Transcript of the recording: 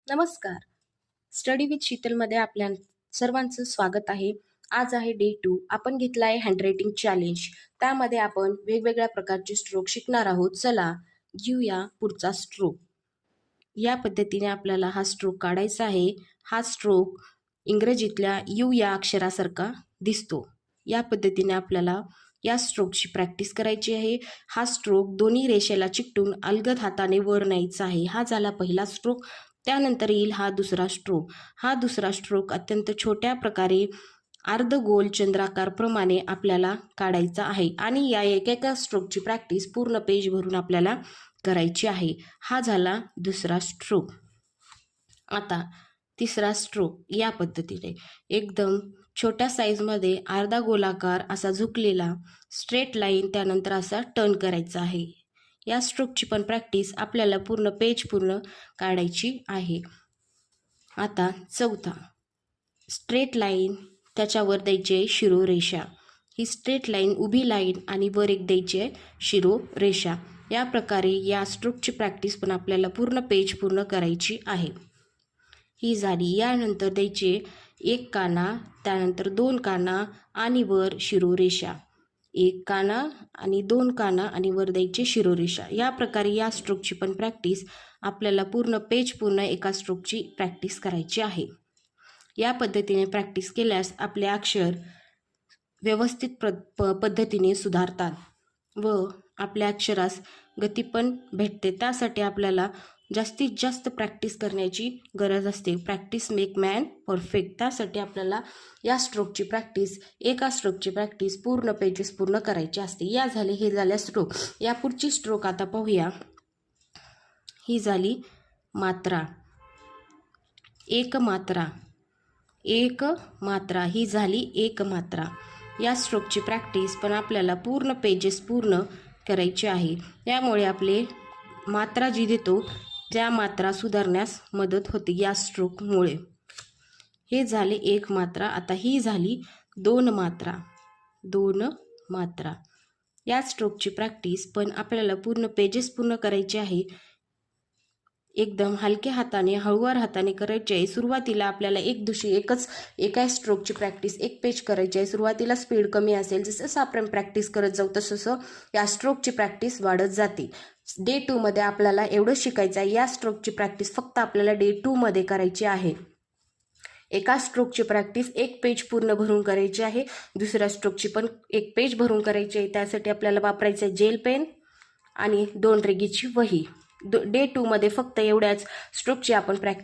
नमस्कार. Study with शीतलमध्ये आपल्या सर्वांचं स्वागत आहे. आज आहे डे 2. आपण घेतला आहे हँडरायटिंग चॅलेंज. त्यामध्ये आपण वेगवेगळ्या प्रकारचे स्ट्रोक शिकणार आहोत. चला घेऊया पुढचा स्ट्रोक. या पद्धतीने आपल्याला हा स्ट्रोक काढायचा आहे. हा स्ट्रोक इंग्रजीतल्या यू या अक्षरासारखा दिसतो. या पद्धतीने आपल्याला या स्ट्रोकची प्रॅक्टिस करायची आहे. हा स्ट्रोक दोन्ही रेषेला चिकटून अलगद हाताने वर न्यायचा आहे. हा झाला पहिला स्ट्रोक. त्यानंतर येईल हा दुसरा स्ट्रोक. हा दुसरा स्ट्रोक अत्यंत छोट्या प्रकारे अर्धगोल चंद्राकार प्रमाणे आपल्याला काढायचा आहे आणि या एकेका स्ट्रोकची प्रॅक्टिस पूर्ण पेज भरून आपल्याला करायची आहे. हा झाला दुसरा स्ट्रोक. आता तिसरा स्ट्रोक या पद्धतीने एकदम छोट्या साईजमध्ये अर्धा गोलाकार असा झुकलेला स्ट्रेट लाईन त्यानंतर असा टर्न करायचा आहे. या स्ट्रोकची पण प्रॅक्टिस आपल्याला पूर्ण पेज पूर्ण काढायची आहे. आता चौथा स्ट्रेट लाईन, त्याच्यावर द्यायची शिरोरेषा. ही स्ट्रेट लाईन उभी लाईन आणि वर एक द्यायची आहे शिरोरेषा. या प्रकारे या स्ट्रोकची प्रॅक्टिस पण आपल्याला पूर्ण पेज पूर्ण करायची आहे. ही झाली. यानंतर द्यायचे एक काना, त्यानंतर दोन काना आणि वर शिरोरेषा. एक काना आणि दोन काना आणि वर द्यायचे शिरोरेषा. या प्रकारे या स्ट्रोकची पण प्रॅक्टिस आपल्याला पूर्ण पेज पूर्ण एका स्ट्रोकची प्रॅक्टिस करायची आहे. या पद्धतीने प्रॅक्टिस केल्यास आपले अक्षर व्यवस्थित पद्धतीने सुधारतात व आपल्या अक्षरास गती पण भेटते. त्यासाठी आपल्याला जास्तीत जास्त प्रॅक्टिस करण्याची गरज असते. Practice make man perfect. त्यासाठी आपल्याला या स्ट्रोकची प्रॅक्टिस, एका स्ट्रोकची प्रॅक्टिस पूर्ण पेजेस पूर्ण करायची असते. हे झाल्या स्ट्रोक. या पुढची स्ट्रोक आता पाहूया. ही झाली मात्रा. एक मात्रा. एक मात्रा. ही झाली एक मात्रा. या स्ट्रोकची प्रॅक्टिस पण आपल्याला पूर्ण पेजेस पूर्ण करायची आहे. यामुळे आपले मात्रा जी देतो त्या मात्रा सुधारण्यास मदत होते या स्ट्रोकमुळे. हे झाले एक मात्रा. आता ही झाली दोन मात्रा. दोन मात्रा. या स्ट्रोकची प्रॅक्टिस पण आपल्याला पूर्ण पेजेस पूर्ण करायची आहे. एकदम हलक्या हाताने, हळूवार हाताने करायचे आहे. सुरुवातीला आपल्याला एका स्ट्रोकची प्रॅक्टिस एक पेज करायची आहे. सुरुवातीला स्पीड कमी असेल. जसं आपण प्रॅक्टिस करत जाऊ तसं या स्ट्रोकची प्रॅक्टिस वाढत जाते. डे 2 मध्ये आपल्याला एवढं शिकायचं आहे. या स्ट्रोकची प्रॅक्टिस फक्त आपल्याला डे 2 मध्ये करायची आहे. एका स्ट्रोकची प्रॅक्टिस एक पेज पूर्ण भरून करायची आहे. दुसऱ्या स्ट्रोकची पण एक पेज भरून करायची आहे. त्यासाठी आपल्याला वापरायचं आहे जेल पेन आणि 2 रेगीची वही. डे 2 मध्ये फक्त एवढ्याच स्ट्रोकची आपण प्रॅक्टिस